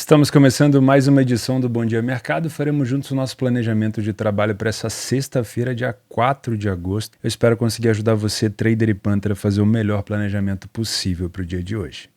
Estamos começando mais uma edição do Bom Dia Mercado. Faremos juntos o nosso planejamento de trabalho para essa sexta-feira, dia 4 de agosto. Eu espero conseguir ajudar você, trader e punter, a fazer o melhor planejamento possível para o dia de hoje.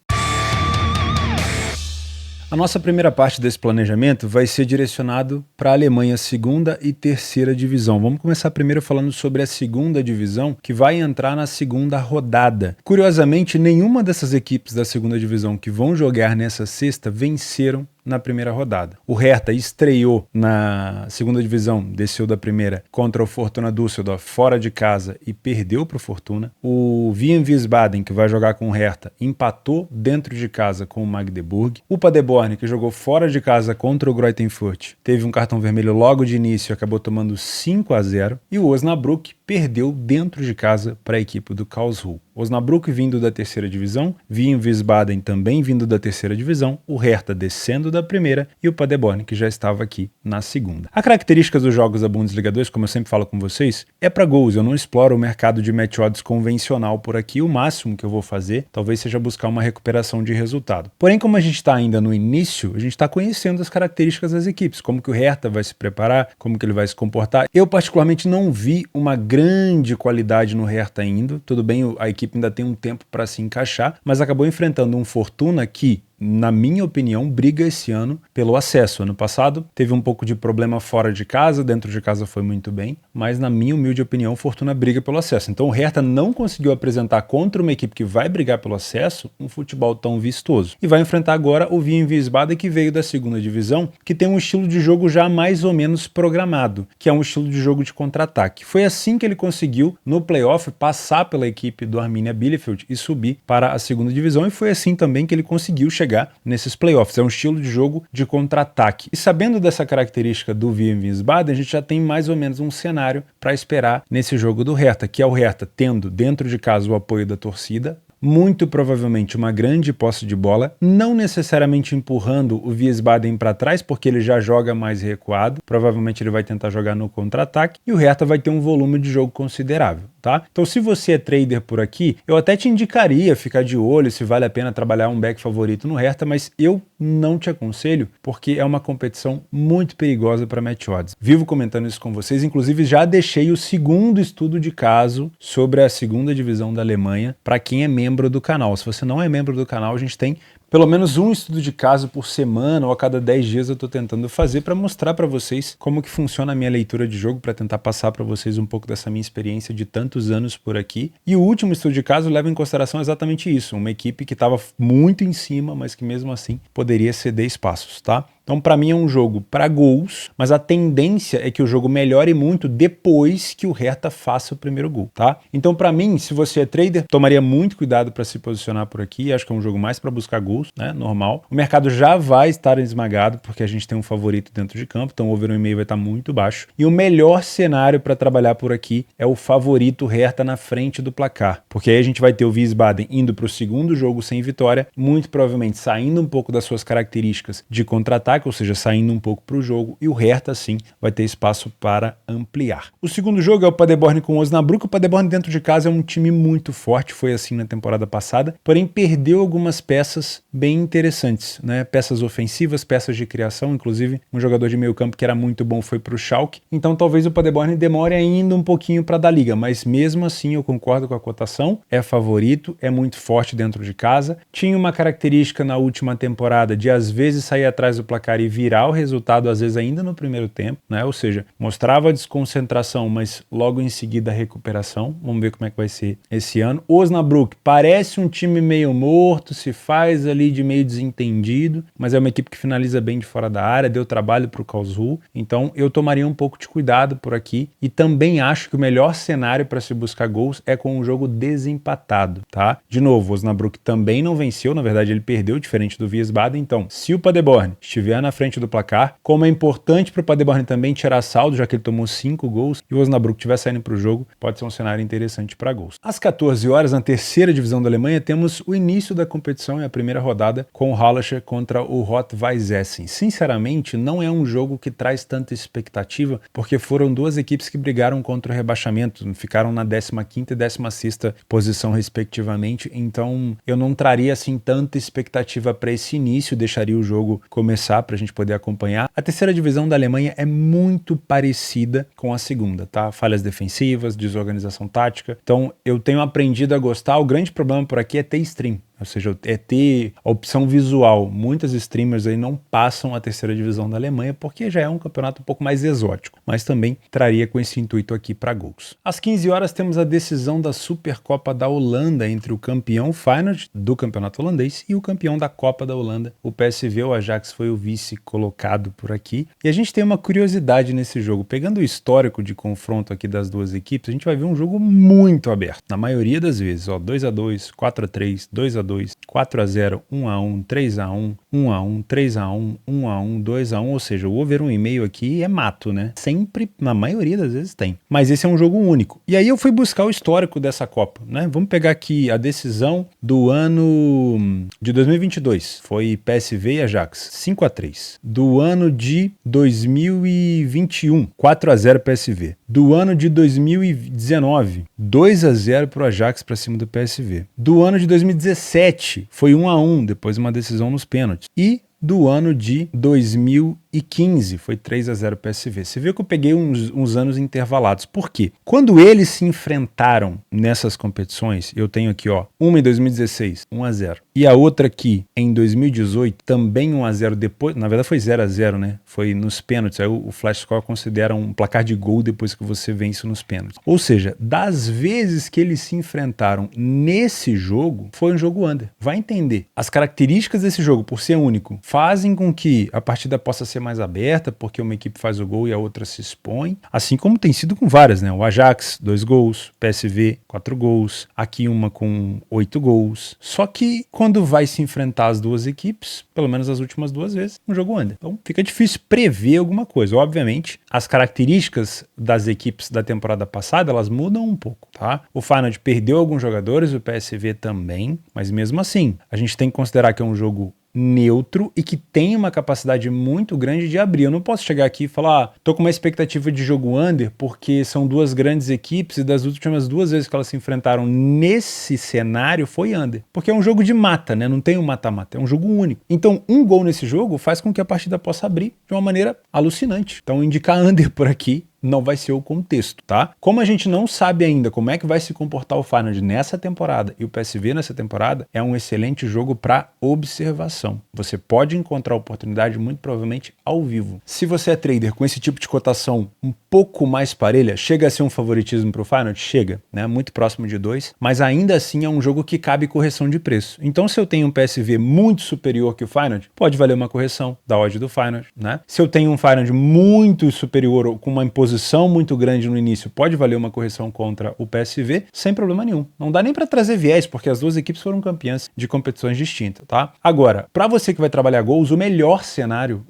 A nossa primeira parte desse planejamento vai ser direcionado para a Alemanha, segunda e terceira divisão. Vamos começar primeiro falando sobre a segunda divisão, que vai entrar na segunda rodada. Curiosamente, nenhuma dessas equipes da segunda divisão que vão jogar nessa sexta venceram na primeira rodada. O Hertha estreou na segunda divisão, desceu da primeira, contra o Fortuna Düsseldorf fora de casa e perdeu para o Fortuna. O Wien Wiesbaden, que vai jogar com o Hertha, empatou dentro de casa com o Magdeburg. O Paderborn, que jogou fora de casa contra o Greuther Fürth, teve um cartão vermelho logo de início e acabou tomando 5-0. E o Osnabrück perdeu dentro de casa para a equipe do Karlsruhe. Osnabrück vindo da terceira divisão, Wien Wiesbaden também vindo da terceira divisão, o Hertha descendo da primeira e o Paderborn, que já estava aqui na segunda. A característica dos jogos da Bundesliga 2, como eu sempre falo com vocês, é para gols. Eu não exploro o mercado de match odds convencional por aqui. O máximo que eu vou fazer talvez seja buscar uma recuperação de resultado. Porém, como a gente está ainda no início, a gente está conhecendo as características das equipes, como que o Hertha vai se preparar, como que ele vai se comportar. Eu particularmente não vi uma grande qualidade no Hertha ainda. Tudo bem, a equipe ainda tem um tempo para se encaixar, mas acabou enfrentando um Fortuna que, na minha opinião, briga esse ano pelo acesso. Ano passado teve um pouco de problema fora de casa, dentro de casa foi muito bem, mas na minha humilde opinião, Fortuna briga pelo acesso. Então o Hertha não conseguiu apresentar contra uma equipe que vai brigar pelo acesso um futebol tão vistoso. E vai enfrentar agora o Wien Wiesbaden, que veio da segunda divisão, que tem um estilo de jogo já mais ou menos programado, que é um estilo de jogo de contra-ataque. Foi assim que ele conseguiu, no playoff, passar pela equipe do Arminia Bielefeld e subir para a segunda divisão, e foi assim também que ele conseguiu chegar nesses playoffs. É um estilo de jogo de contra-ataque. E sabendo dessa característica do Wien Wiesbaden, a gente já tem mais ou menos um cenário para esperar nesse jogo do Hertha, que é o Hertha tendo dentro de casa o apoio da torcida, muito provavelmente uma grande posse de bola, não necessariamente empurrando o Wiesbaden para trás, porque ele já joga mais recuado, provavelmente ele vai tentar jogar no contra-ataque, e o Hertha vai ter um volume de jogo considerável, tá? Então se você é trader por aqui, eu até te indicaria ficar de olho se vale a pena trabalhar um back favorito no Hertha, mas eu não te aconselho, porque é uma competição muito perigosa para match odds. Vivo comentando isso com vocês, inclusive já deixei o segundo estudo de caso sobre a segunda divisão da Alemanha para quem é membro do canal. Se você não é membro do canal, a gente tem pelo menos um estudo de caso por semana ou a cada 10 dias eu estou tentando fazer para mostrar para vocês como que funciona a minha leitura de jogo, para tentar passar para vocês um pouco dessa minha experiência de tantos anos por aqui. E o último estudo de caso leva em consideração exatamente isso, uma equipe que estava muito em cima, mas que mesmo assim poderia ceder espaços, tá? Então, para mim é um jogo para gols, mas a tendência é que o jogo melhore muito depois que o Hertha faça o primeiro gol, tá? Então, para mim, se você é trader, tomaria muito cuidado para se posicionar por aqui. Acho que é um jogo mais para buscar gols, né? Normal. O mercado já vai estar esmagado, porque a gente tem um favorito dentro de campo, então o over 1,5 vai estar muito baixo. E o melhor cenário para trabalhar por aqui é o favorito Hertha na frente do placar, porque aí a gente vai ter o Wiesbaden indo para o segundo jogo sem vitória, muito provavelmente saindo um pouco das suas características de contra-ataque, ou seja, saindo um pouco para o jogo, e o Hertha sim vai ter espaço para ampliar. O segundo jogo é o Paderborn com o Osnabrück. O Paderborn dentro de casa é um time muito forte, foi assim na temporada passada, porém perdeu algumas peças bem interessantes, né? Peças ofensivas, peças de criação, inclusive um jogador de meio campo que era muito bom foi para o Schalke, então talvez o Paderborn demore ainda um pouquinho para dar liga, mas mesmo assim eu concordo com a cotação, é favorito, é muito forte dentro de casa, tinha uma característica na última temporada de às vezes sair atrás do placar e virar o resultado, às vezes ainda no primeiro tempo, né? Ou seja, mostrava desconcentração, mas logo em seguida a recuperação. Vamos ver como é que vai ser esse ano. Osnabrück parece um time meio morto, se faz ali de meio desentendido, mas é uma equipe que finaliza bem de fora da área, deu trabalho para o Karlsruhe, então eu tomaria um pouco de cuidado por aqui e também acho que o melhor cenário para se buscar gols é com um jogo desempatado, tá? De novo, o Osnabrück também não venceu, na verdade ele perdeu, diferente do Wiesbaden, então se o Paderborn estiver estiver na frente do placar, como é importante para o Paderborn também tirar saldo, já que ele tomou 5 gols, e o Osnabrück estiver saindo para o jogo, pode ser um cenário interessante para gols. Às 14 horas, na terceira divisão da Alemanha, temos o início da competição e a primeira rodada com o Hallerscher contra o Rot-Weiß Essen. Sinceramente, não é um jogo que traz tanta expectativa, porque foram duas equipes que brigaram contra o rebaixamento, ficaram na 15ª e 16ª posição respectivamente, então eu não traria assim tanta expectativa para esse início, deixaria o jogo começar para a gente poder acompanhar. A terceira divisão da Alemanha é muito parecida com a segunda, tá? Falhas defensivas, desorganização tática, então eu tenho aprendido a gostar. O grande problema por aqui é ter stream. Ou seja, é ter a opção visual. Muitas streamers aí não passam a terceira divisão da Alemanha porque já é um campeonato um pouco mais exótico, mas também traria com esse intuito aqui para gols. Às 15 horas temos a decisão da Supercopa da Holanda entre o campeão Feyenoord do campeonato holandês e o campeão da Copa da Holanda, o PSV. O Ajax foi o vice colocado por aqui. E a gente tem uma curiosidade nesse jogo. Pegando o histórico de confronto aqui das duas equipes, a gente vai ver um jogo muito aberto. Na maioria das vezes, ó, 2-2, 4-3, 2-2, 4-0, 1-1, 3-1, 1-1, 3-1, 1-1, 2-1, ou seja, o over 1,5 aqui é mato, né? Sempre, na maioria das vezes tem. Mas esse é um jogo único. E aí eu fui buscar o histórico dessa Copa, né? Vamos pegar aqui a decisão do ano de 2022. Foi PSV e Ajax, 5-3. Do ano de 2021, 4-0 PSV. Do ano de 2019, 2-0 pro Ajax para cima do PSV. Do ano de 2017, foi 1-1, depois uma decisão nos pênaltis. E do ano de 2015, foi 3-0 PSV. Você viu que eu peguei uns anos intervalados. Por quê? Quando eles se enfrentaram nessas competições, eu tenho aqui, ó, uma em 2016, 1-0. E a outra aqui, em 2018, também 1-0 depois, na verdade foi 0-0, né? Foi nos pênaltis, aí o Flash Score considera um placar de gol depois que você vence nos pênaltis. Ou seja, das vezes que eles se enfrentaram nesse jogo, foi um jogo under. Vai entender. As características desse jogo, por ser único, fazem com que a partida possa ser mais aberta, porque uma equipe faz o gol e a outra se expõe, assim como tem sido com várias, né? O Ajax, 2 gols, PSV, 4 gols, aqui uma com 8 gols. Só que quando vai se enfrentar as duas equipes, pelo menos as últimas 2 vezes, um jogo under. Então fica difícil prever alguma coisa. Obviamente, as características das equipes da temporada passada, elas mudam um pouco, tá? O Feyenoord perdeu alguns jogadores, o PSV também, mas mesmo assim, a gente tem que considerar que é um jogo neutro e que tem uma capacidade muito grande de abrir. Eu não posso chegar aqui e falar, tô com uma expectativa de jogo under porque são duas grandes equipes e das últimas 2 vezes que elas se enfrentaram nesse cenário foi under. Porque é um jogo de mata, né? Não tem um mata-mata, é um jogo único. Então, um gol nesse jogo faz com que a partida possa abrir de uma maneira alucinante. Então, indicar under por aqui não vai ser o contexto, tá? Como a gente não sabe ainda como é que vai se comportar o Feyenoord nessa temporada e o PSV nessa temporada, é um excelente jogo para observação. Você pode encontrar oportunidade muito provavelmente ao vivo. Se você é trader com esse tipo de cotação um pouco mais parelha, chega a ser um favoritismo para o Feyenoord? Chega, né? Muito próximo de 2, mas ainda assim é um jogo que cabe correção de preço. Então, se eu tenho um PSV muito superior que o Feyenoord, pode valer uma correção da odd do Feyenoord, né? Se eu tenho um Feyenoord muito superior ou com uma imposição muito grande no início, pode valer uma correção contra o PSV, sem problema nenhum. Não dá nem para trazer viés, porque as duas equipes foram campeãs de competições distintas, tá? Agora, para você que vai trabalhar gols, o melhor cenário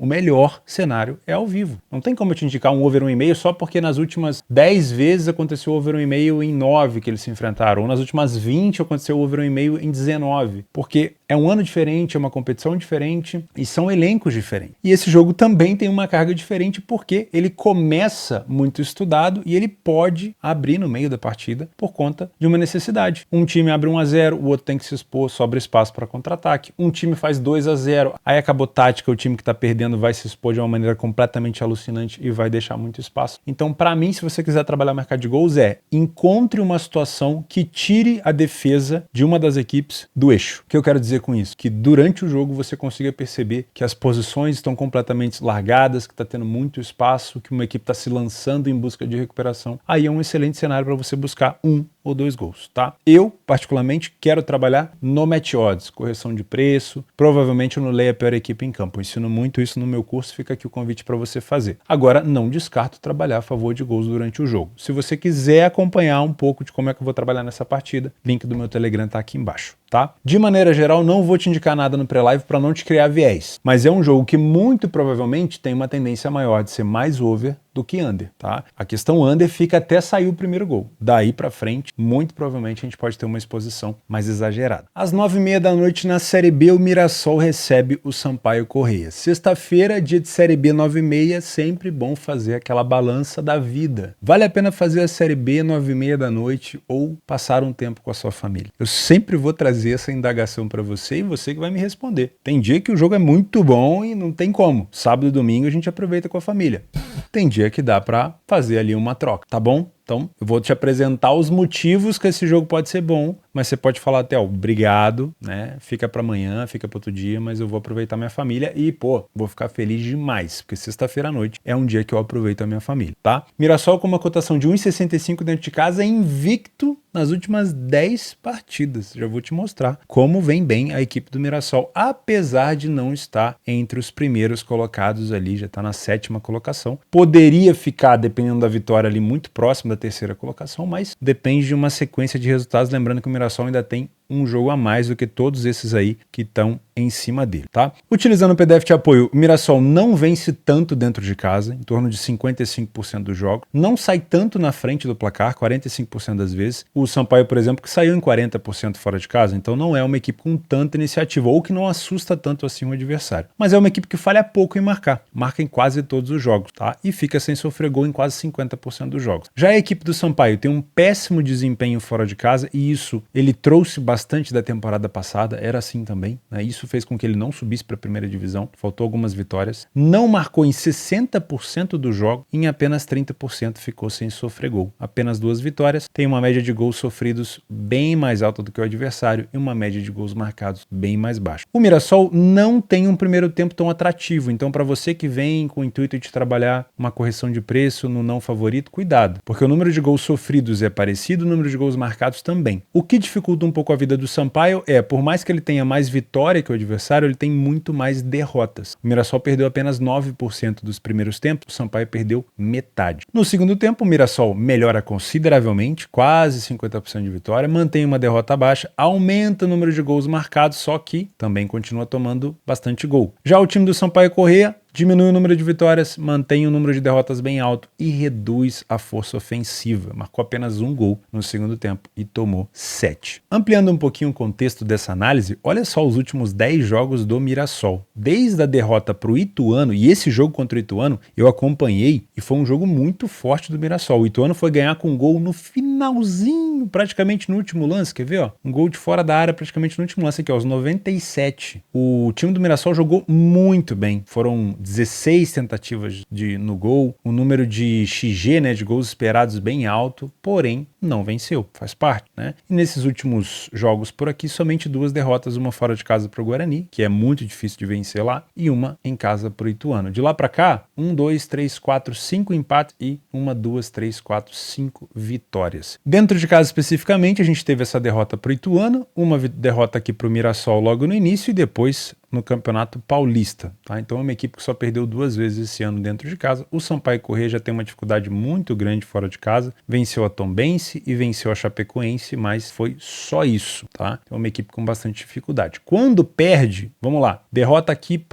é ao vivo. Não tem como eu te indicar um over 1,5 só porque nas últimas 10 vezes aconteceu over 1,5 em 9 que eles se enfrentaram, ou nas últimas 20 aconteceu over 1,5 em 19, porque é um ano diferente, é uma competição diferente e são elencos diferentes. E esse jogo também tem uma carga diferente porque ele começa muito estudado e ele pode abrir no meio da partida por conta de uma necessidade. Um time abre 1-0, o outro tem que se expor, sobra espaço para contra-ataque. Um time faz 2-0, aí acabou tática, o time que está perdendo vai se expor de uma maneira completamente alucinante e vai deixar muito espaço. Então, para mim, se você quiser trabalhar mercado de gols, encontre uma situação que tire a defesa de uma das equipes do eixo. O que eu quero dizer com isso? Que durante o jogo você consiga perceber que as posições estão completamente largadas, que está tendo muito espaço, que uma equipe está se lançando em busca de recuperação. Aí é um excelente cenário para você buscar 1 ou 2 gols, tá? Eu, particularmente, quero trabalhar no match odds, correção de preço, provavelmente eu não leio a pior equipe em campo. Eu ensino muito isso no meu curso, fica aqui o convite para você fazer. Agora, não descarto trabalhar a favor de gols durante o jogo. Se você quiser acompanhar um pouco de como é que eu vou trabalhar nessa partida, link do meu Telegram tá aqui embaixo, tá? De maneira geral, não vou te indicar nada no pré-live para não te criar viés, mas é um jogo que muito provavelmente tem uma tendência maior de ser mais over do que under, tá? A questão under fica até sair o primeiro gol. Daí pra frente, muito provavelmente a gente pode ter uma exposição mais exagerada. Às 9h30 da noite na Série B, o Mirassol recebe o Sampaio Corrêa. Sexta-feira, dia de Série B, 9h30, sempre bom fazer aquela balança da vida. Vale a pena fazer a Série B 9h30 da noite ou passar um tempo com a sua família? Eu sempre vou trazer essa indagação para você e você que vai me responder. Tem dia que o jogo é muito bom e não tem como. Sábado e domingo a gente aproveita com a família. Tem dia que dá pra fazer ali uma troca, tá bom? Então, eu vou te apresentar os motivos que esse jogo pode ser bom, mas você pode falar até, ó, obrigado, né? Fica pra amanhã, fica pra outro dia, mas eu vou aproveitar minha família e, pô, vou ficar feliz demais, porque sexta-feira à noite é um dia que eu aproveito a minha família, tá? Mirassol com uma cotação de 1,65 dentro de casa, invicto nas últimas 10 partidas. Já vou te mostrar como vem bem a equipe do Mirassol, apesar de não estar entre os primeiros colocados ali, já tá na 7ª colocação. Poderia ficar, dependendo da vitória ali, muito próximo da terceira colocação, mas depende de uma sequência de resultados, lembrando que o Mirassol ainda tem um jogo a mais do que todos esses aí que estão em cima dele, tá? Utilizando o PDF de apoio, o Mirassol não vence tanto dentro de casa, em torno de 55% do jogo, não sai tanto na frente do placar, 45% das vezes. O Sampaio, por exemplo, que saiu em 40% fora de casa, então não é uma equipe com tanta iniciativa, ou que não assusta tanto assim o adversário. Mas é uma equipe que falha pouco em marcar, marca em quase todos os jogos, tá? E fica sem sofrer gol em quase 50% dos jogos. Já a equipe do Sampaio tem um péssimo desempenho fora de casa, e isso ele trouxe bastante da temporada passada, era assim também, né? Isso fez com que ele não subisse para a primeira divisão, faltou algumas vitórias, não marcou em 60% do jogo, em apenas 30% ficou sem sofrer gol. Apenas 2 vitórias, tem uma média de gols sofridos bem mais alta do que o adversário e uma média de gols marcados bem mais baixa. O Mirassol não tem um primeiro tempo tão atrativo, então para você que vem com o intuito de trabalhar uma correção de preço no não favorito, cuidado, porque o número de gols sofridos é parecido, o número de gols marcados também. O que dificulta um pouco a vida do Sampaio é, por mais que ele tenha mais vitória que o adversário, ele tem muito mais derrotas. O Mirassol perdeu apenas 9% dos primeiros tempos, o Sampaio perdeu metade. No segundo tempo, o Mirassol melhora consideravelmente, quase 50% de vitória, mantém uma derrota baixa, aumenta o número de gols marcados, só que também continua tomando bastante gol. Já o time do Sampaio Corrêa diminui o número de vitórias, mantém o número de derrotas bem alto e reduz a força ofensiva. Marcou apenas 1 gol no segundo tempo e tomou 7. Ampliando um pouquinho o contexto dessa análise, olha só os últimos 10 jogos do Mirassol. Desde a derrota para o Ituano, e esse jogo contra o Ituano eu acompanhei e foi um jogo muito forte do Mirassol. O Ituano foi ganhar com um gol no finalzinho, praticamente no último lance, quer ver? Ó? Um gol de fora da área praticamente no último lance aqui, ó, aos 97. O time do Mirassol jogou muito bem. Foram 16 tentativas no gol, o número de XG, né, de gols esperados bem alto, porém não venceu, faz parte, né? E nesses últimos jogos por aqui, somente 2 derrotas, uma fora de casa para o Guarani, que é muito difícil de vencer lá, e uma em casa para o Ituano. De lá para cá, 1, 2, 3, 4, 5 empates e 1, 2, 3, 4, 5 vitórias. Dentro de casa especificamente, a gente teve essa derrota para o Ituano, uma derrota aqui para o Mirassol logo no início e depois no Campeonato Paulista, tá? Então é uma equipe que só perdeu 2 vezes esse ano dentro de casa. O Sampaio Corrêa já tem uma dificuldade muito grande fora de casa, venceu a Tombense e venceu a Chapecoense, mas foi só isso, tá? Então é uma equipe com bastante dificuldade. Quando perde, vamos lá, derrota aqui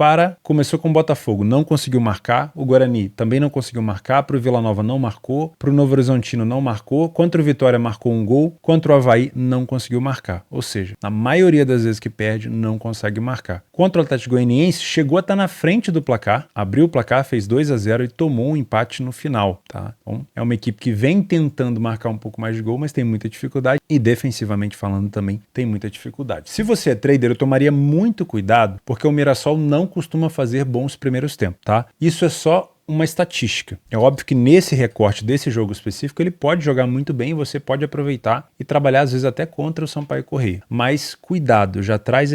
começou com o Botafogo, não conseguiu marcar, o Guarani também não conseguiu marcar, pro Vila Nova não marcou, pro Novo Horizontino não marcou, contra o Vitória marcou 1 gol, contra o Avaí não conseguiu marcar, ou seja, na maioria das vezes que perde, não consegue marcar. Contra o Atlético Goianiense, chegou a estar na frente do placar, abriu o placar, fez 2-0 e tomou um empate no final, tá? Então, é uma equipe que vem tentando marcar um pouco mais de gol, mas tem muita dificuldade e defensivamente falando também tem muita dificuldade. Se você é trader, eu tomaria muito cuidado, porque o Mirassol não costuma fazer bons primeiros tempos, tá? Isso é só uma estatística. É óbvio que nesse recorte desse jogo específico ele pode jogar muito bem, você pode aproveitar e trabalhar às vezes até contra o Sampaio Corrêa. Mas cuidado, já traz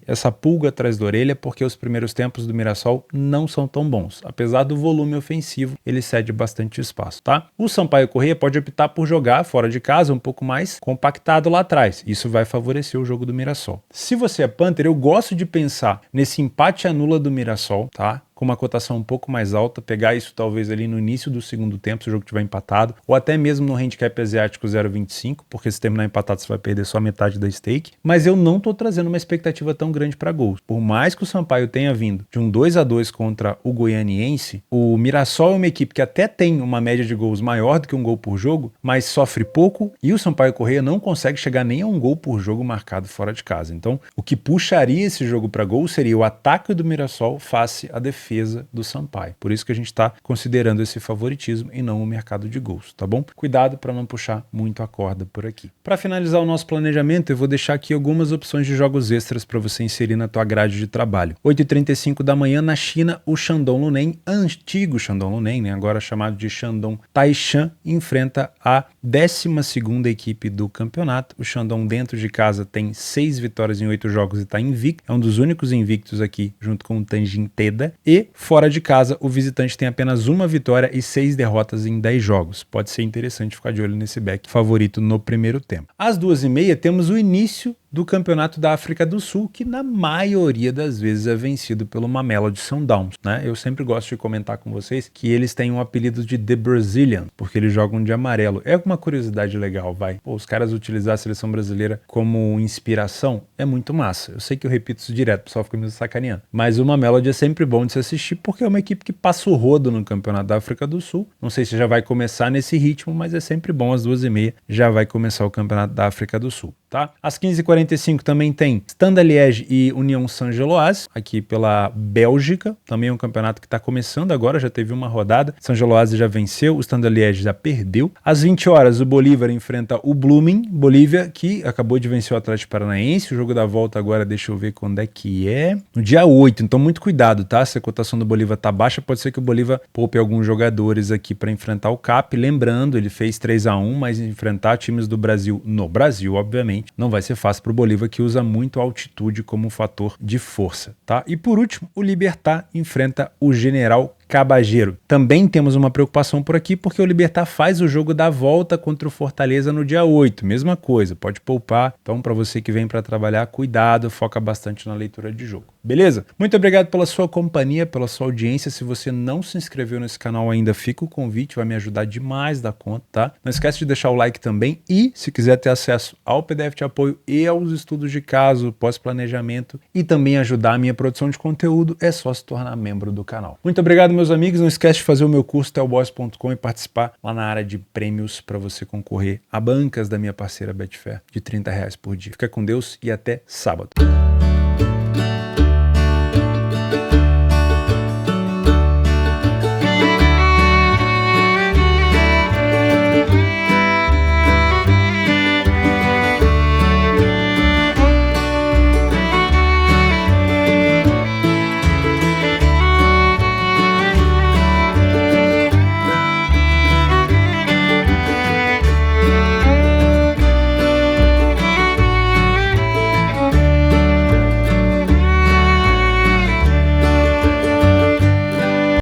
essa pulga atrás da orelha, porque os primeiros tempos do Mirassol não são tão bons. Apesar do volume ofensivo, ele cede bastante espaço, tá? O Sampaio Corrêa pode optar por jogar fora de casa um pouco mais compactado lá atrás. Isso vai favorecer o jogo do Mirassol. Se você é Panther, eu gosto de pensar nesse empate anula do Mirassol, tá? Com uma cotação um pouco mais alta, pegar isso talvez ali no início do segundo tempo, se o jogo estiver empatado, ou até mesmo no handicap asiático 0,25, porque se terminar empatado você vai perder só metade da stake, mas eu não estou trazendo uma expectativa tão grande para gols. Por mais que o Sampaio tenha vindo de um 2-2 contra o Goianiense, o Mirassol é uma equipe que até tem uma média de gols maior do que um gol por jogo, mas sofre pouco, e o Sampaio Corrêa não consegue chegar nem a um gol por jogo marcado fora de casa. Então, o que puxaria esse jogo para gol seria o ataque do Mirassol face à defesa do Sampaio. Por isso que a gente está considerando esse favoritismo e não o mercado de gols, tá bom? Cuidado para não puxar muito a corda por aqui. Para finalizar o nosso planejamento, eu vou deixar aqui algumas opções de jogos extras para você inserir na tua grade de trabalho. 8h35 da manhã na China, o Shandong Luneng, antigo Shandong Luneng, né, agora chamado de Shandong Taishan, enfrenta a 12ª equipe do campeonato. O Shandong dentro de casa tem 6 vitórias em 8 jogos e está invicto. É um dos únicos invictos aqui, junto com o Tanjin Teda. E fora de casa, o visitante tem apenas 1 vitória e 6 derrotas em 10 jogos. Pode ser interessante ficar de olho nesse back favorito no primeiro tempo. Às 2h30 temos o início do Campeonato da África do Sul, que na maioria das vezes é vencido pelo Mamelodi Sundowns, né? Eu sempre gosto de comentar com vocês que eles têm um apelido de The Brazilian, porque eles jogam de amarelo. É uma curiosidade legal, vai. Pô, os caras utilizar a seleção brasileira como inspiração é muito massa. Eu sei que eu repito isso direto, o pessoal fica me sacaneando. Mas o Mamelodi é sempre bom de se assistir, porque é uma equipe que passa o rodo no Campeonato da África do Sul. Não sei se já vai começar nesse ritmo, mas é sempre bom, às 2h30 já vai começar o Campeonato da África do Sul, tá? Às 15h45 também tem Standard Liège e União Saint-Gilloise, aqui pela Bélgica, também é um campeonato que está começando agora, já teve uma rodada, Saint-Gilloise já venceu, o Standard Liège já perdeu. Às 20 horas o Bolívar enfrenta o Blooming, Bolívia, que acabou de vencer o Atlético Paranaense, o jogo da volta agora, deixa eu ver quando é que é, no dia 8, então muito cuidado, tá? Se a cotação do Bolívar tá baixa, pode ser que o Bolívar poupe alguns jogadores aqui para enfrentar o CAP, lembrando, ele fez 3-1, mas enfrentar times do Brasil, no Brasil, obviamente, não vai ser fácil para o Bolívar, que usa muito a altitude como um fator de força, tá? E por último, o Libertad enfrenta o General Cabageiro. Também temos uma preocupação por aqui, porque o Libertad faz o jogo da volta contra o Fortaleza no dia 8. Mesma coisa, pode poupar. Então, para você que vem para trabalhar, cuidado, foca bastante na leitura de jogo. Beleza? Muito obrigado pela sua companhia, pela sua audiência. Se você não se inscreveu nesse canal ainda, fica o convite, vai me ajudar demais da conta, tá? Não esquece de deixar o like também e, se quiser ter acesso ao PDF de apoio e aos estudos de caso, pós-planejamento e também ajudar a minha produção de conteúdo, é só se tornar membro do canal. Muito obrigado, meus amigos. Não esquece de fazer o meu curso telboss.com e participar lá na área de prêmios para você concorrer a bancas da minha parceira Betfair de R$30 por dia. Fica com Deus e até sábado.